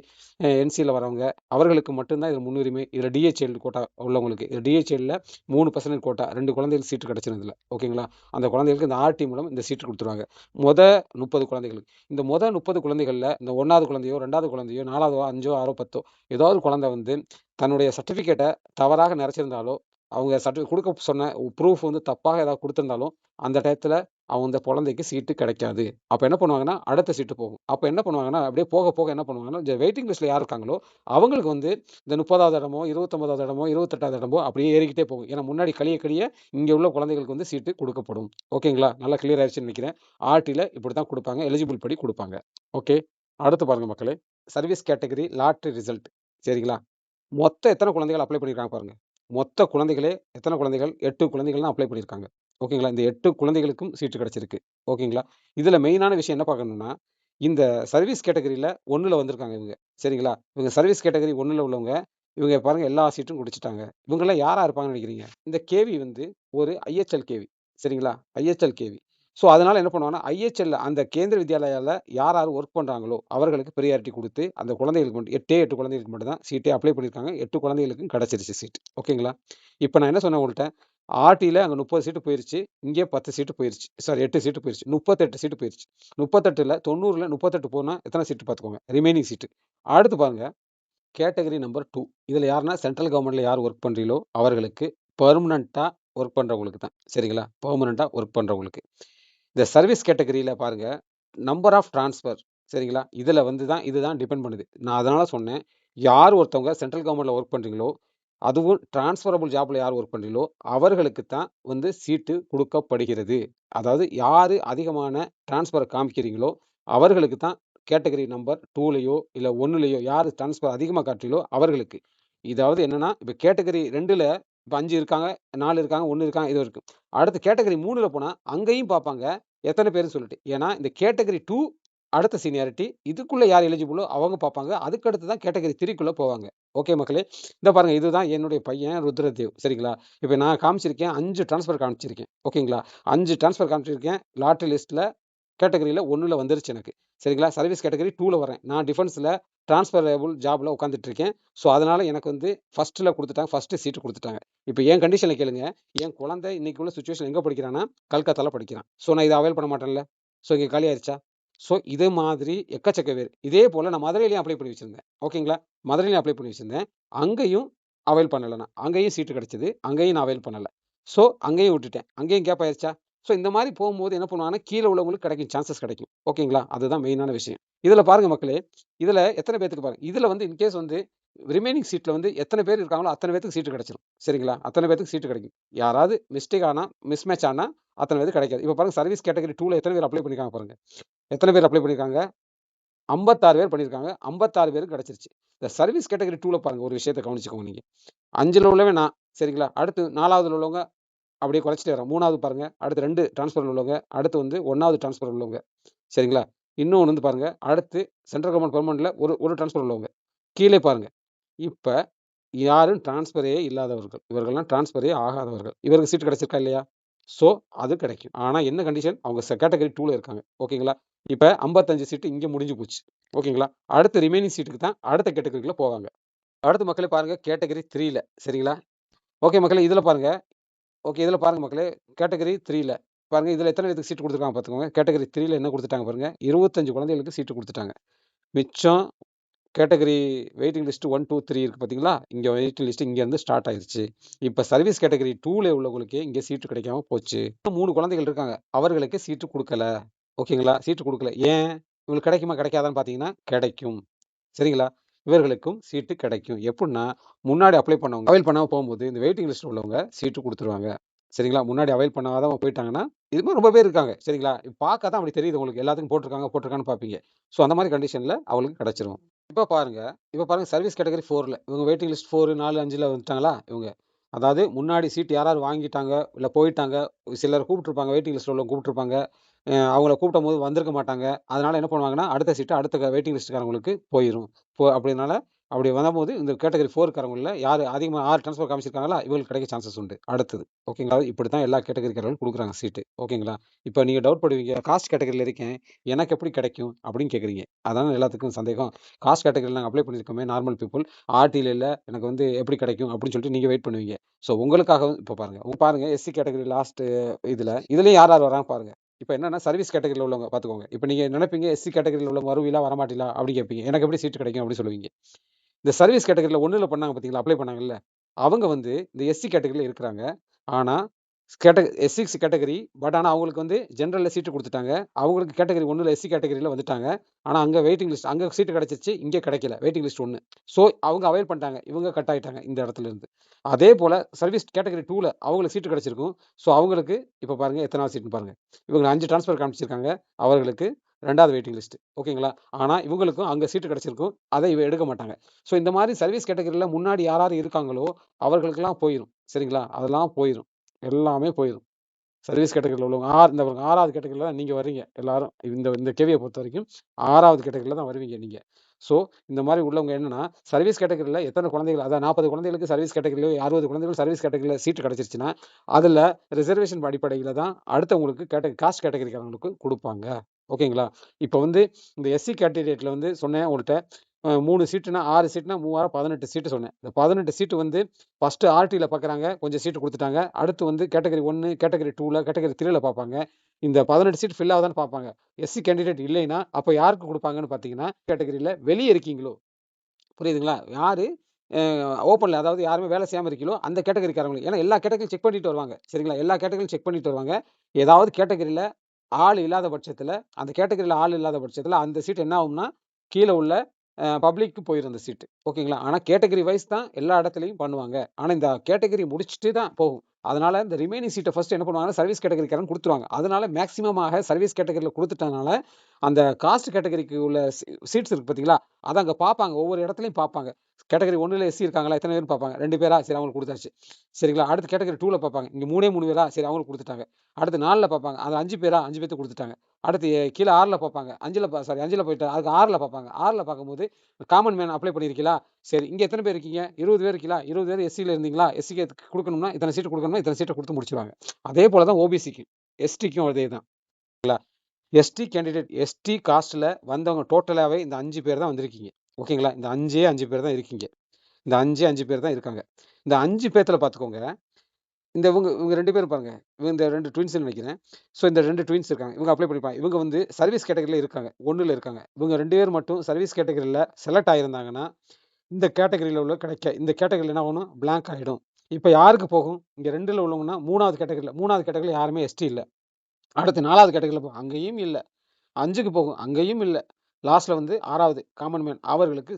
என்சியில் வரவங்க அவர்களுக்கு மட்டும்தான் இதில் முன்னுரிமை. இதில் டிஹெச்எல் கோட்டா உள்ளவங்களுக்கு, இது டிஹெச்எல்ல 3% கோட்டா, 2 குழந்தைகளுக்கு சீட்டு கிடச்சிருந்ததில்ல. ஓகேங்களா? அந்த குழந்தைகளுக்கு இந்த ஆர்டி மூலம் இந்த சீட்டு கொடுத்துருவாங்க. 30 குழந்தைகளுக்கு. இந்த 30 குழந்தைகளில் இந்த 1வது குழந்தையோ 2வது குழந்தையோ 4வதோ 5ஓ 6ஓ 10ஓ ஏதாவது குழந்தை வந்து தன்னுடைய சர்டிஃபிகேட்டை தவறாக நிறைச்சிருந்தாலோ, அவங்க கொடுக்க சொன்ன ப்ரூஃப் வந்து தப்பாக ஏதாவது கொடுத்துருந்தாலும் அந்த டயத்தில் அந்த குழந்தைக்கு சீட்டு கிடைக்காது. அப்போ என்ன பண்ணுவாங்கன்னா அடுத்த சீட்டு போகும். அப்போ என்ன பண்ணுவாங்கன்னா அப்படியே போக போக என்ன பண்ணுவாங்கன்னா, இந்த வெயிட்டிங் லிஸ்ட்டில் யார் இருக்காங்களோ அவங்களுக்கு வந்து இந்த 30வது இடமோ 29வது இடமோ 28வது இடமோ அப்படியே ஏறிக்கிட்டே போகும். ஏன்னா முன்னாடி கழிய இங்கே உள்ள குழந்தைகளுக்கு வந்து சீட்டு கொடுக்கப்படும். ஓகேங்களா? நல்லா கிளியர் ஆயிடுச்சுன்னு நினைக்கிறேன். ஆர்டியில் இப்படி தான் கொடுப்பாங்க, எலிஜிபிள் படி கொடுப்பாங்க. ஓகே, அடுத்து பாருங்க மக்களே, சர்வீஸ் கேட்டகரி லாட்ரி ரிசல்ட். சரிங்களா? மொத்தம் எத்தனை குழந்தைகள் அப்ளை பண்ணியிருக்காங்க பாருங்க. மொத்த குழந்தைகளே எத்தனை குழந்தைகள்? 8 குழந்தைகள் தான் அப்ளை பண்ணியிருக்காங்க. ஓகேங்களா? இந்த 8 குழந்தைகளுக்கும் சீட்டு கிடைச்சிருக்கு. ஓகேங்களா? இதில் மெயினான விஷயம் என்ன பார்க்கணும்னா, இந்த சர்வீஸ் கேட்டகரியில் 1ல் வந்திருக்காங்க இவங்க. சரிங்களா? இவங்க சர்வீஸ் கேட்டகரி 1ல் உள்ளவங்க. இவங்க பாருங்க எல்லா சீட்டும் குடிச்சிட்டாங்க. இவங்கெல்லாம் யாரா இருப்பாங்கன்னு நினைக்கிறீங்க? இந்த கேவி வந்து ஒரு ஐஎச்எல் கேவி. சரிங்களா? ஐஎச்எல் கேவி. ஸோ அதனால என்ன பண்ணுவாங்கன்னா, ஐஎச்எல்ல அந்த கேந்திர வித்யாலயாவில் யார் யார் ஒர்க் பண்ணுறாங்களோ அவர்களுக்கு ப்ரியாரிட்டி கொடுத்து அந்த குழந்தைகளுக்கு மட்டும் 8 குழந்தைகளுக்கு மட்டும் தான் சீட்டே அப்ளை பண்ணியிருக்காங்க. 8 குழந்தைகளுக்கும் கிடச்சிருச்சு சீட். ஓகேங்களா? இப்போ நான் என்ன சொன்னேன் உங்கள்கிட்ட, ஆர்டியில் அங்கே 30 சீட்டு போயிருச்சு, இங்கே 10 சீட்டு போயிருச்சு. சாரி 8 சீட்டு போயிருச்சு. 38 சீட்டு போயிருச்சு. 38ல் 90ல் 38 போனால் எத்தனை சீட்டு பார்த்துக்கோங்க, ரிமைனிங் சீட்டு. அடுத்து பாருங்க, கேட்டகரி நம்பர் 2. இதில் யாருன்னா சென்ட்ரல் கவர்மெண்ட்டில் யார் ஒர்க் பண்ணுறீங்களோ அவர்களுக்கு, பெர்மனண்ட்டாக ஒர்க் பண்ணுறவங்களுக்கு தான். சரிங்களா? பெர்மனண்ட்டாக ஒர்க் பண்ணுறவங்களுக்கு. இந்த சர்வீஸ் கேட்டகரியில் பாருங்க, நம்பர் ஆஃப் ட்ரான்ஸ்ஃபர். சரிங்களா? இதில் வந்து தான் இதுதான் டிபெண்ட் பண்ணுது. நான் அதனால சொன்னேன், யார் ஒருத்தவங்க சென்ட்ரல் கவர்மெண்ட்டில் ஒர்க் பண்ணுறீங்களோ, அதுவும் டிரான்ஸ்ஃபரபிள் ஜாப்ல யார் ஒர்க் பண்ணுறீங்களோ அவர்களுக்கு தான் வந்து சீட்டு கொடுக்கப்படுகிறது. அதாவது யார் அதிகமான டிரான்ஸ்ஃபரை காமிக்கிறீங்களோ அவர்களுக்கு தான் கேட்டகரி நம்பர் 2லையோ இல்லை 1லையோ யார் டிரான்ஸ்ஃபர் அதிகமாக காட்டுறீங்களோ அவர்களுக்கு. இதாவது என்னன்னா, இப்போ கேட்டகரி 2ல் இப்போ 5 இருக்காங்க, 4 இருக்காங்க, 1 இருக்காங்க, இது இருக்கு. அடுத்து கேட்டகரி 3ல் போனால் அங்கேயும் பார்ப்பாங்க எத்தனை பேர்னு சொல்லிட்டு. ஏன்னா இந்த கேட்டகரி 2 அடுத்த சீனியாரிட்டி, இதுக்குள்ள யார் எலிஜிபிளோ அவங்க பார்ப்பாங்க. அதுக்கு அடுத்து தான் கேட்டகரி 3க்குள்ள போவாங்க. ஓகே மக்களே, இந்த பாருங்க, இதுதான் என்னுடைய பையன் ருத்ரதேவ். சரிங்களா? இப்போ நான் காமிச்சிருக்கேன் 5 டிரான்ஸ்ஃபர் காமிச்சிருக்கேன். ஓகேங்களா? 5 டிரான்ஸ்ஃபர் காமிச்சிருக்கேன். லாட்ரி லிஸ்ட்டில் கேட்டகரியில் 1ல் வந்துருச்சு எனக்கு. சரிங்களா? சர்வீஸ் கேட்டகரி 2ல் வரேன். நான் டிஃபென்ஸில் டிரான்ஸ்ஃபரபிள் ஜாப்ல உட்காந்துட்டு இருக்கேன். ஸோ அதனால எனக்கு வந்து ஃபர்ஸ்ட்டில் கொடுத்துட்டாங்க, ஃபர்ஸ்ட்டு சீட்டு கொடுத்துட்டாங்க. இப்போ என் கண்டிஷனில் கேளுங்க, என் குழந்தை இன்னைக்கு உள்ள சுச்சுவேஷன் எங்கே படிக்கிறான்னா கல்கத்தாவில் படிக்கிறான். ஸோ நான் இதை அவைல் பண்ண மாட்டேன்ல. ஸோ இங்கே காலி ஆயிடுச்சா? ஸோ இது மாதிரி எக்கச்சக்க பேர். இதே போல் நான் மதுரையிலையும் அப்ளை பண்ணி வச்சுருந்தேன். ஓகேங்களா? மதுரையிலையும் அப்ளை பண்ணி வச்சுருந்தேன். அங்கேயும் அவைல் பண்ணலை நான். அங்கேயும் சீட்டு கிடச்சிது, அங்கேயும் நான் அவைல் பண்ணலை. ஸோ அங்கேயும் விட்டுட்டேன். அங்கேயும் கேப் ஆயிடுச்சா? ஸோ இந்த மாதிரி போகும்போது என்ன பண்ணுவாங்கன்னா, கீழே உள்ளவங்களுக்கு கிடைக்கும், சான்சஸ் கிடைக்கும். ஓகேங்களா? அதுதான் மெயினான விஷயம். இதில் பாருங்க மக்களே, இதில் எத்தனை பேத்துக்கு பாருங்க, இதில் வந்து இன்கேஸ் வந்து ரிமைனிங் சீட்டில் வந்து எத்தனை பேர் இருக்காங்களோ அத்தனை பேத்துக்கு சீட்டு கிடைச்சிடும். சரிங்களா? அத்தனை பேத்துக்கு சீட்டு கிடைக்கும். யாராவது மிஸ்டேக் ஆனால், மிஸ்மேட்ச் ஆனால் அத்தனை பேருக்கு கிடைக்காது. இப்போ பாருங்க, சர்வீஸ் கேட்டகரி 2ல எத்தனை பேர் அப்ளை பண்ணியிருக்காங்க பாருங்க. எத்தனை பேர் அப்ளை பண்ணியிருக்காங்க? 56 பேர் பண்ணியிருக்காங்க. 56 பேருக்கு கிடைச்சிருச்சு. இந்த சர்வீஸ் கேட்டகரி 2ல பாருங்க, ஒரு விஷயத்தை கவனிச்சுக்கோங்க நீங்க. 5ல் உள்ளவன் நான். சரிங்களா? அடுத்து 4வதுல உள்ளவங்க அப்படியே குறைச்சிட்டே வரோம். 3வது பாருங்க, அடுத்து 2 டிரான்ஸ்ஃபர் உள்ளவங்க, அடுத்து வந்து 1வது டிரான்ஸ்ஃபர் உள்ளவங்க. சரிங்களா? இன்னொன்று வந்து பாருங்க, அடுத்து சென்ட்ரல் கவர்மெண்ட் பெர்மனன்ட்ல ஒரு டிரான்ஸ்ஃபர் உள்ளவங்க. கீழே பாருங்க, இப்போ யாரும் டிரான்ஸ்ஃபரே இல்லாதவர்கள், இவர்கள்லாம் டிரான்ஸ்ஃபரே ஆகாதவர்கள். இவருக்கு சீட் கிடைச்சிருக்கா இல்லையா? ஸோ அது கிடைக்கும். ஆனால் என்ன கண்டிஷன், அவங்க கேட்டகரி 2ல இருக்காங்க. ஓகேங்களா? இப்போ 55 சீட்டு இங்கே முடிஞ்சு போச்சு. ஓகேங்களா? அடுத்து ரிமைனிங் சீட்டுக்கு தான் அடுத்த கேட்டகரிக்குள்ள போவாங்க. அடுத்து மக்களே பாருங்க கேட்டகரி 3ல சரிங்களா? ஓகே மக்களே இதில பாருங்க. ஓகே இதில பாருங்க மக்களே கேட்டகரி 3ல பாருங்க இதில எத்தன பேத்துக்கு சீட்டு குடுத்துருக்காங்க பார்த்துக்கோங்க. கேட்டகரி 3ல என்ன குடுத்துட்டாங்க பாருங்க. 25 குழந்தைகளுக்கு சீட்டு குடுத்துட்டாங்க. மிச்சம் கேட்டகரி வெயிட்டிங் லிஸ்ட் 1, 2, 3 இருக்கு பார்த்தீங்களா? இங்க வெயிட்டிங் லிஸ்ட் இங்கேருந்து ஸ்டார்ட் ஆயிருச்சு. இப்ப சர்வீஸ் கேட்டகரி 2ல உள்ளவங்களுக்கு இங்க சீட்டு கிடைக்காம போச்சு. 3 குழந்தைகள் இருக்காங்க. அவர்களுக்கு சீட்டு குடுக்கல. ஓகேங்களா? சீட்டு குடுக்கல. ஏன்? இவங்களுக்கு கிடைக்குமா? கிடைக்காதான்னு பார்த்தீங்கன்னா, கிடைக்கும். சரிங்களா? இவர்களுக்கும் சீட்டு கிடைக்கும். எப்புட்ன்னா, முன்னாடி அப்ளை பண்ணவங்க அவைல் பண்ணாம போம்போது, இந்த வெயிட்டிங் லிஸ்ட்ல உள்ளவங்க சீட்டு குடுத்துருவாங்க. சரிங்களா? முன்னாடி அவைல் பண்ணாதவங்க போயிட்டாங்கன்னா, இது மாரி ரொம்ப பேர் இருக்காங்க. சரிங்களா? பார்க்க தான் அப்படி தெரியுது உங்களுக்கு. எல்லாத்துக்கும் போட்டுருக்காங்கன்னு பார்ப்பீங்க. ஸோ அந்த மாரி கண்டிஷன்ல அவங்களுக்கு கிடைச்சிரும். இப்ப பாருங்க சர்வீஸ் கேட்டகரி 4ல இவங்க வெயிட்டிங் லிஸ்ட் 4, 4, 5ல வந்துட்டாங்களா இவங்க. அதாவது முன்னாடி சீட் யாரார் வாங்கிட்டாங்க, இல்ல போயிட்டாங்க. சிலர் கூப்பிட்டுருப்பாங்க. வெயிட்டிங் லிஸ்ட்ல உள்ளவங்க கூப்பிட்டுருப்பாங்க. அவங்கள கூப்பிடும்போது வந்திருக்க மாட்டாங்க. அதனால என்ன பண்ணுவாங்கன்னா, அடுத்த சீட்டு அடுத்த வெயிட்டிங் லிஸ்ட்காரங்களுக்கு போயிரும். அப்படினால அப்படி வந்தபோது இந்த கேட்டகரி 4காரங்கள்ல யாரு அதிகமா 6 ட்ரான்ஸ்ஃபர் காமிச்சிருக்காங்களா, இவங்களுக்கு கிடைக்க சான்சஸ் உண்டு. அடுத்தது. ஓகேங்களா? இப்படித்தான் எல்லா கேட்டகரிக்காரர்களும் குடுக்குறாங்க சீட்டு. ஓகேங்களா? இப்ப நீங்க டவுட் படுவீங்க. காஸ்ட் கேட்டகரில இருக்கேன். எனக்கு எப்படி கிடைக்கும்? அப்படின்னு கேட்குறீங்க. அதானே எல்லாத்துக்கும் சந்தேகம். காஸ்ட் கேட்டகரில நாங்க அப்ளை பண்ணியிருக்கோமே நார்மல் பீப்பிள். ஆர்டில இல்ல. எனக்கு வந்து எப்படி கிடைக்கும்? அப்படின்னு சொல்லிட்டு நீங்க வெயிட் பண்ணுவீங்க. ஸோ உங்களுக்காகவும் இப்ப பாருங்க எஸ்சி கேட்டகரி லாஸ்ட் இதுலயும் யார் யார் வராங்க பாருங்க. இப்ப என்னன்னா சர்வீஸ் கேட்டகரில உள்ளவங்க பார்த்துக்கோங்க. இப்ப நீங்க நினைப்பீங்க எஸ்சி கேட்டகரில உள்ளவங்க வருவீங்களா? வரமாட்டீங்களா? அப்படி கேட்பீங்க. எனக்கு எப்படி சீட் கிடைக்கும்? அப்படி சொல்லுவீங்க. இந்த சர்வீஸ் கேட்டகரில 1ல பண்ணாங்க பார்த்தீங்களா? அப்ளை பண்ணாங்கல்ல. அவங்க வந்து இந்த எஸ்சி கேட்டகரில இருக்கிறாங்க. ஆனா எஸ்சி கேட்டகரி ஆனா அவங்களுக்கு வந்து ஜெனரல்ல சீட்டு குடுத்துட்டாங்க. அவங்களுக்கு கேட்டகரி 1ல எஸ்சி கேட்டகரில வந்துட்டாங்க. ஆனா அங்க வெயிட்டிங் லிஸ்ட் அங்க சீட்டு கிடைச்சிருச்சு. இங்க கிடைக்கல. Waiting list 1. ஸோ அவங்க அவைல் பண்ணிட்டாங்க. இவங்க கட் ஆயிட்டாங்க இந்த இடத்துல இருந்து. அதே போல சர்வீஸ் கேட்டகரி 2ல அவங்களுக்கு சீட்டு கிடைச்சிருக்கும். ஸோ அவங்களுக்கு இப்ப பாருங்க எத்தனாவது சீட்ன்னு பாருங்க. இவங்க 5 ட்ரான்ஸ்ஃபர் காமிச்சிருக்காங்க. அவர்களுக்கு 2வது வெயிட்டிங் லிஸ்ட். ஓகேங்களா? ஆனா இவங்களுக்கும் அங்க சீட்டு கிடைச்சிருக்கும். அத எடுக்க மாட்டாங்க. ஸோ இந்த மாரி சர்வீஸ் கேட்டகரில முன்னாடி யார் யார் இருக்காங்களோ அவர்களுக்கெல்லாம் போயிரும். சரிங்களா? அதெல்லாம் போயிரும். எல்லாமே போயிரும். சர்வீஸ் கேட்டகரில உள்ளவங்க இந்த 6வது கேட்டகரில தான் நீங்க வர்றீங்க எல்லாரும். இந்த கேவிய பொறுத்தவரைக்கும் 6வது கேட்டகரில தான் வருவீங்க நீங்க. ஸோ இந்த மாரி உள்ளவங்க என்னன்னா, சர்வீஸ் கேட்டகரில எத்தன குழந்தைகள் அதான் 40 குழந்தைகளுக்கு சர்வீஸ் கேட்டகரிலயோ 60 குழந்தைகள் சர்வீஸ் கேட்டகரில சீட்டு கிடைச்சிருச்சுன்னா, அதுல ரிசர்வேஷன் அடிப்படையில தான் அடுத்தவங்களுக்கு காஸ்ட் கேட்டகரிக்காரங்களுக்கு குடுப்பாங்க. ஓகேங்களா? இப்ப வந்து இந்த எஸ்சி கேண்டிடேட்ல வந்து சொன்னேன் உங்கள்ட்ட 3 சீட்டுனா 6 சீட்னா 3000 18 சீட்டு சொன்னேன். இந்த 18 சீட்டு வந்து ஃபர்ஸ்ட் ஆர்டில பார்க்குறாங்க. கொஞ்சம் சீட்டு குடுத்துட்டாங்க. அடுத்து வந்து கேட்டகரி 1, கேட்டகரி 2ல, கேட்டகரி 3ல பார்ப்பாங்க. இந்த 18 சீட் ஃபில் ஆகுதான்னு பார்ப்பாங்க. எஸ்சி கேண்டிடேட் இல்லைன்னா, அப்ப யாருக்கு குடுப்பாங்கன்னு பார்த்தீங்கன்னா, கேட்டகரில வெளிய இருக்கீங்களோ, புரியுதுங்களா? யாரு அ ஓப்பன்ல அதாவது யாருமே வேலை செய்யாம இருக்கீங்களோ, அந்த கேட்டகரிக்காரங்களுக்கு. ஏன்னா எல்லா கேட்டகரியும் செக் பண்ணிட்டு வருவாங்க. சரிங்களா? எல்லா கேட்டகரியும் செக் பண்ணிட்டு வருவாங்க. ஏதாவது கேட்டகரில ஆள் இல்லாத பட்சத்தில, அந்த கேட்டகரில ஆள் இல்லாத பட்சத்தில, அந்த சீட் என்ன ஆகும்னா, கீழ உள்ள பப்ளிக்கு போயிரும் அந்த சீட்டு. ஓகேங்களா? ஆனா கேட்டகரி வைஸ் தான் எல்லா இடத்துலயும் பண்ணுவாங்க. ஆனா இந்த கேட்டகரி முடிச்சுட்டு தான் போகும். அதனால இந்த ரிமைனிங் சீட்ட ஃபர்ஸ்ட் என்ன பண்ணுவாங்கன்னா, சர்வீஸ் கேட்டகரிக்காரங்க குடுத்துருவாங்க. அதனால மேக்ஸிமமாக சர்வீஸ் கேட்டகரில குடுத்துட்டனால, அந்த காஸ்ட் கேட்டகரிக்கு உள்ள சீட்ஸ் இருக்கு பார்த்தீங்களா? அத அங்க பார்ப்பாங்க. ஒவ்வொரு இடத்துலயும் பார்ப்பாங்க. கேட்டகரி 1ல எஸ்சி இருக்காங்களா? எத்தன பேர்ன்னு பார்ப்பாங்க. 2 பேரா? சரி அவங்களுக்கு குடுத்தாச்சு. சரிங்களா? அடுத்து கேட்டகரி 2ல பார்ப்பாங்க. இங்க 3 பேரா? சரி அவங்களுக்கு குடுத்துட்டாங்க. அடுத்து 4ல பார்ப்பாங்க. அது 5 பேரா? 5 பேத்துக்கு குடுத்துட்டாங்க. அடுத்து கீழ 6ல பார்ப்பாங்க. 5ல போயிட்டு அதுக்கு 6ல பார்ப்பாங்க. 6ல பார்க்கும்போது காமன் மேன் அப்ளை பண்ணியிருக்கீங்களா? சரி இங்க எத்தன பேர் இருக்கீங்க? 20 பேர் இருக்கீங்களா? 20 பேர் எஸ்சில இருந்தீங்களா? எஸ்சிக்கு குடுக்கணும்னா இத்தன சீட் குடுக்கணும்னா இத்தன சீட்ட குடுத்து முடிச்சுருவாங்க. அதே போல தான் ஓபிசிக்கு. எஸ்டிக்கும் அதே தான். எஸ்டி கேண்டிடேட் எஸ்டி காஸ்ட்ல வந்தவங்க டோட்டலாவே இந்த 5 பேர் தான் வந்திருக்கீங்க. ஓகேங்களா? இந்த 5 பேர் தான் இருக்கீங்க. இந்த 5 பேர் தான் இருக்காங்க. இந்த 5 பேத்துல பார்த்துக்கோங்க. இவங்க 2 பேரும் பாருங்க. இவங்க இந்த 2 ட்வின்ஸ்ன்னு நெனைக்கிறேன். ஸோ இந்த 2 ட்வின்ஸ் இருக்காங்க. இவங்க அப்ளை பண்ணிருப்பாங்க. இவங்க வந்து சர்வீஸ் கேட்டகரில இருக்காங்க. 1ல இருக்காங்க. இவங்க 2 பேர் மட்டும் சர்வீஸ் கேட்டகரில செலக்ட் ஆயிருந்தாங்கன்னா, இந்த கேட்டகரில என்ன ஆகும்னா பிளாங்க் ஆயிடும். இப்ப யாருக்கு போகும்? இங்க 2ல உள்ளவங்கன்னா 3வது கேட்டகரில யாருமே எஸ்டி இல்ல. அடுத்து 4வது கேட்டகரில அங்கேயும் இல்ல. 5க்கு போகும். அங்கேயும் இல்ல. லாஸ்ட்ல வந்து 6வது காமன் மேன் அவர்களுக்கு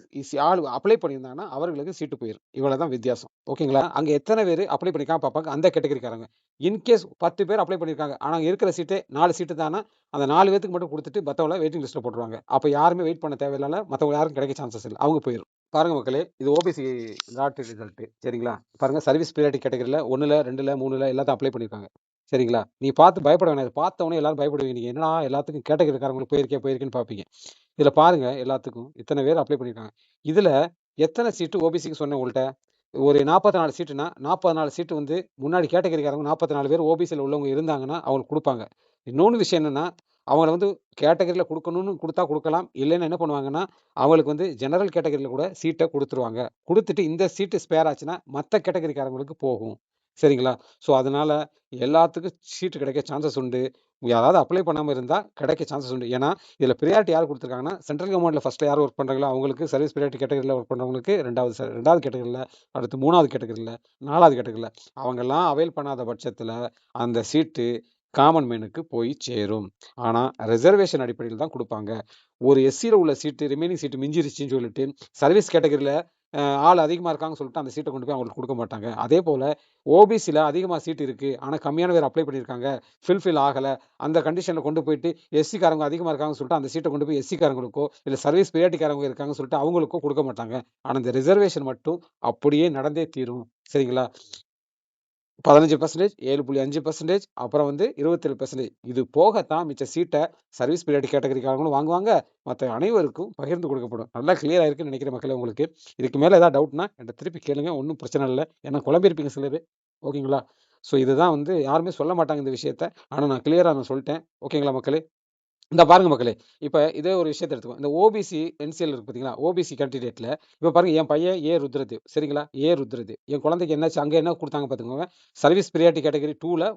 ஆள் அப்ளை பண்ணியிருந்தாங்கன்னா, அவர்களுக்கு சீட்டு போயிரும். இவ்வளவுதான் வித்தியாசம். ஓகேங்களா? அங்க எத்தன பேரு அப்ளை பண்ணியிருக்காங்க பார்ப்பாங்க. அந்த கேட்டகரிக்காரங்க. இன்கேஸ் 10 பேர் அப்ளை பண்ணியிருக்காங்க. ஆனா இருக்கிற சீட்டே 4 சீட்டு தான்னா, அந்த 4 பேத்துக்கு மட்டும் குடுத்துட்டு மத்தவங்கள வெயிட்டிங் லிஸ்ட்ல போட்டுருவாங்க. அப்ப யாருமே வெயிட் பண்ண தேவையில்லாம மத்தவங்க யாருக்கும் கிடைக்க சான்சஸ் இல்ல. அவங்க போயிரும். பாருங்க மக்களே, இது ஓபிசி லாட்டரி ரிசல்ட். சரிங்களா? பாருங்க சர்வீஸ் பீரியாடிக் கேட்டகரில 1ல, 2ல, 3ல எல்லாத்தையும் அப்ளை பண்ணியிருக்காங்க. சரிங்களா? நீ பார்த்து பயப்பட வேணாம். இத பார்த்தவுனே எல்லாரும் பயப்படுவீங்க. நீங்க என்னடா எல்லாத்துக்கும் கேட்டகரிக்காரங்களுக்கு போயிருக்கேன்னு பார்ப்பீங்க. இதுல பாருங்க எல்லாத்துக்கும் இத்தன பேர் அப்ளை பண்ணியிருக்காங்க. இதுல எத்தன சீட்டு ஓபிசிக்கு சொன்னேன் உங்கள்ட்ட? ஒரு 44 சீட்டுன்னா, 44 சீட்டு வந்து முன்னாடி கேட்டகரிக்காரங்க 44 பேர் ஓபிசில உள்ளவங்க இருந்தாங்கன்னா, அவங்களுக்கு குடுப்பாங்க. இன்னொன்னு விஷயம் என்னன்னா, அவங்கள வந்து கேட்டகரியில குடுக்கணும்னு குடுத்தா குடுக்கலாம். இல்லைன்னா என்ன பண்ணுவாங்கன்னா, அவங்களுக்கு வந்து ஜெனரல் கேட்டகரியில கூட சீட்ட குடுத்துருவாங்க. குடுத்துட்டு இந்த சீட்டு ஸ்பேர் ஆச்சுன்னா, மத்த கேட்டகரிக்காரங்களுக்கு போகும். சரிங்களா? ஸோ, அதனால எல்லாத்துக்கும் சீட்டு கிடைக்க சான்சஸ் உண்டு. யாராவது அப்ளை பண்ணாம இருந்தா கிடைக்க சான்சஸ் உண்டு. ஏன்னா, இதுல பிரையாரிட்டி யார் குடுத்துருக்காங்கன்னா, சென்ட்ரல் கவர்ன்மென்ட்ல ஃபர்ஸ்ட்ல யார் வொர்க் பண்றாங்களோ அவங்களுக்கு சர்வீஸ் பிரையாரிட்டி கேட்டகரியில வொர்க் பண்றவங்களுக்கு 2வது கேட்டகரியில, அடுத்து 3வது கேட்டகரியில, 4வது கேட்டகரியில அவங்கெல்லாம் அவைல் பண்ணாத பட்சத்துல, அந்த சீட்டு காமன் மேனுக்கு போய் சேரும். ஆனா, ரிசர்வேஷன் அடிப்படையில தான் குடுப்பாங்க. ஒரு எஸ்சில உள்ள சீட்டு ரிமைனிங் சீட்டு மிஞ்சிருச்சுன்னு சொல்லிட்டு, சர்வீஸ் கேட்டகரியில ஆள் அதிகமா இருக்காங்கன்னு சொல்லிட்டு அந்த சீட்ட கொண்டு போய் அவங்களுக்கு குடுக்க மாட்டாங்க. அதேபோல ஓபிசில அதிகமா சீட் இருக்கு. ஆனா, கம்மியான பேர் அப்ளை பண்ணியிருக்காங்க. ஃபில் ஆகல. அந்த கண்டிஷன்ல கொண்டு போயிட்டு எஸ்சி காரங்க அதிகமா இருக்காங்கன்னு சொல்லிட்டு அந்த சீட்ட கொண்டு போய் எஸ்சி காரங்களுக்கோ, இல்ல சர்வீஸ் பிரையாரிட்டிக்காரங்க இருக்காங்கன்னு சொல்லிட்டு அவங்களுக்கோ குடுக்க மாட்டாங்க. ஆனா, இந்த ரிசர்வேஷன் மட்டும் அப்படியே நடந்தே தீரும். சரிங்களா? 15% 7.5% அப்புறம் வந்து 27% இது போகத்தான் மிச்ச சீட்ட சர்வீஸ் பீரியட் கேட்டகரிக்காரங்களும் வாங்குவாங்க. மத்த அனைவருக்கும் பகிர்ந்து கொடுக்கப்படும். நல்லா கிளியர் ஆயிருக்குன்னு நினைக்கிறேன் மக்களே உங்களுக்கு. இதுக்கு மேல ஏதாவது டவுட்னா என்ட்ட திருப்பி கேளுங்க. ஒண்ணும் பிரச்சனை இல்ல. ஏன்னா குழம்பியிருப்பீங்க சிலரு. ஓகேங்களா? ஸோ இதுதான் வந்து யாருமே சொல்ல மாட்டாங்க இந்த விஷயத்த. ஆனா நான் கிளியரா சொல்லிட்டேன். ஓகேங்களா மக்களே? இந்த பாருங்க மக்களே, இப்ப இதே ஒரு விஷயத்த எடுத்துக்குவோம். இந்த ஓபிசி, என்சிஎல் இருக்கு பார்த்தீங்களா? ஓபிசி கேண்டிடேட்ல இப்ப பாருங்க என் பையன் ருத்ரதேவ் சரிங்களா? ருத்ரதேவ். என் குழந்தைக்கு என்னாச்சு, அங்க என்ன குடுத்தாங்க பார்த்துக்கோங்க. சர்வீஸ் பிரையாரிட்டி கேட்டகரி 2ல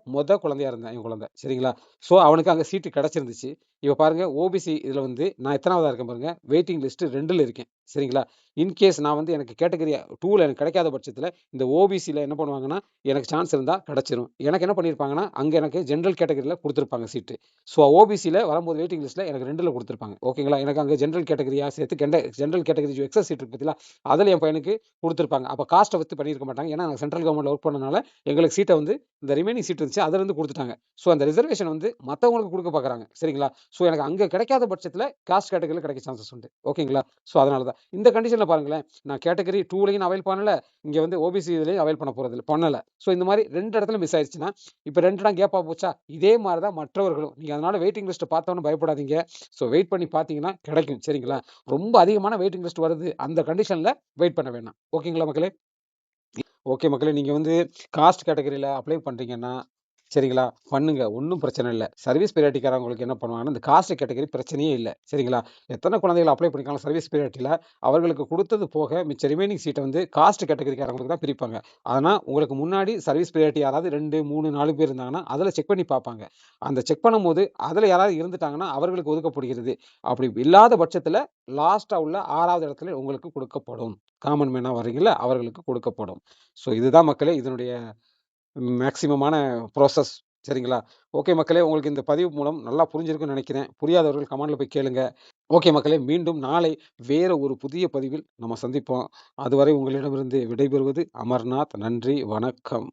குழந்தையா இருந்தான் என் குழந்தை. சரிங்களா? ஸோ அவனுக்கு அங்க சீட்டு கிடைச்சிருந்துச்சு. இப்ப பாருங்க ஓபிசி இதுல வந்து நான் எத்தனாவதா இருக்கேன் பாருங்க. வெயிட்டிங் லிஸ்ட் 2ல இருக்கேன். சரிங்களா? இன்கேஸ் நான் வந்து எனக்கு கேட்டகரி 2ல எனக்கு கிடைக்காத பட்சத்துல, இந்த ஓபிசில என்ன பண்ணுவாங்கன்னா, எனக்கு சான்ஸ் இருந்தா கிடைச்சிரும். எனக்கு என்ன பண்ணியிருப்பாங்கன்னா, அங்க எனக்கு ஜெனரல் கேட்டகரில குடுத்திருப்பாங்க சீட்டு. ஸோ ஓபிசில வரும்போது வெயிட்டிங் லிஸ்ட்ல எனக்கு 2ல குடுத்திருப்பாங்க. ஓகேங்களா? எனக்கு அங்க ஜெனரல் கேட்டகரியா சேர்த்து ஜெனரல் கேட்டகரி எக்ஸஸ் சீட் இருக்கு பார்த்தீங்களா? அதுல என் பையனுக்கு குடுத்திருப்பாங்க. அப்ப காஸ்ட்ட வித்து பண்ணியிருக்க மாட்டாங்க. ஏன்னா நான் சென்ட்ரல் கவர்ன்மென்ட்ல வொர்க் பண்ணனால எங்களுக்கு சீட்ட வந்து இந்த ரிமைனிங் சீட் இருந்துச்சு. அதிலிருந்து குடுத்துட்டாங்க. ஸோ அந்த ரிசர்வேஷன் வந்து மத்தவங்களுக்கு குடுக்க பார்க்குறாங்க. சரிங்களா? ஸோ எனக்கு அங்க கிடைக்காத பட்சத்துல காஸ்ட் கேட்டகரில கிடைக்க சான்சஸ் உண்டு. ஓகேங்களா? ஸோ அதனால தான். இந்த கண்டிஷன்ல பாருங்களேன், நான் கேட்டகரி 2லயும் நான் அவைல் பண்ணல. இங்க வந்து ஓபிசி இதுலயும் அவைல் பண்ண போறதில்ல. பண்ணல. ஸோ இந்த மாரி 2 இடத்துல மிஸ் ஆயிருச்சுன்னா, இப்ப 2 இடம் கேப்பா போச்சா? இதே மாரி தான் மற்றவர்களும். நீங்க அதனால வெயிட்டிங் லிஸ்ட் பார்த்தோனே பயப்படாதீங்க. ஸோ வெயிட் பண்ணி பார்த்தீங்கன்னா கிடைக்கும். சரிங்களா? ரொம்ப அதிகமான வெயிட்டிங் லிஸ்ட் வருது. அந்த கண்டிஷன்ல வெயிட் பண்ண வேணாம். ஓகேங்களா மக்களே? ஓகே மக்களே, நீங்க வந்து காஸ்ட் கேட்டகரியில அப்ளை பண்றீங்கன்னா, சரிங்களா? பண்ணுங்க. ஒண்ணும் பிரச்சனை இல்ல. சர்வீஸ் பிரையாரிட்டிக்காரங்களுக்கு என்ன பண்ணுவாங்கன்னா, இந்த காஸ்ட் கேட்டகரி பிரச்சனையே இல்ல. சரிங்களா? எத்தன குழந்தைகள் அப்ளை பண்ணிருக்காங்களோ சர்வீஸ் பிரையாரிட்டில, அவர்களுக்கு குடுத்தது போக மிச்ச ரிமைனிங் சீட்ட வந்து காஸ்ட் கேட்டகரிக்காரங்களுக்கு தான் பிரிப்பாங்க. ஆனா, உங்களுக்கு முன்னாடி சர்வீஸ் பிரையாரிட்டி யாராவது 2, 3, 4 பேர் இருந்தாங்கன்னா, அதுல செக் பண்ணி பார்ப்பாங்க. அந்த செக் பண்ணும்போது, அதுல யாராவது இருந்துட்டாங்கன்னா, அவர்களுக்கு ஒதுக்கப்படுகிறது. அப்படி இல்லாத பட்சத்துல, லாஸ்ட்டா உள்ள 6வது இடத்துல உங்களுக்கு கொடுக்கப்படும். காமன் மேனா வர்றீங்கல்ல, அவர்களுக்கு கொடுக்கப்படும். ஸோ இதுதான் மக்களே இதனுடைய மேக்ஸிமமான ப்ராசஸ். சரிங்களா? ஓகே மக்களே, உங்களுக்கு இந்த பதிவு மூலம் நல்லா புரிஞ்சிருக்கும்னு நினைக்கிறேன். புரியாதவர்கள் கமெண்ட்ல போய் கேளுங்க. ஓகே மக்களே, மீண்டும் நாளை வேற ஒரு புதிய பதிவில் நம்ம சந்திப்போம். அதுவரை உங்களிடமிருந்து விடைபெறுவது அமர்நாத். நன்றி, வணக்கம்.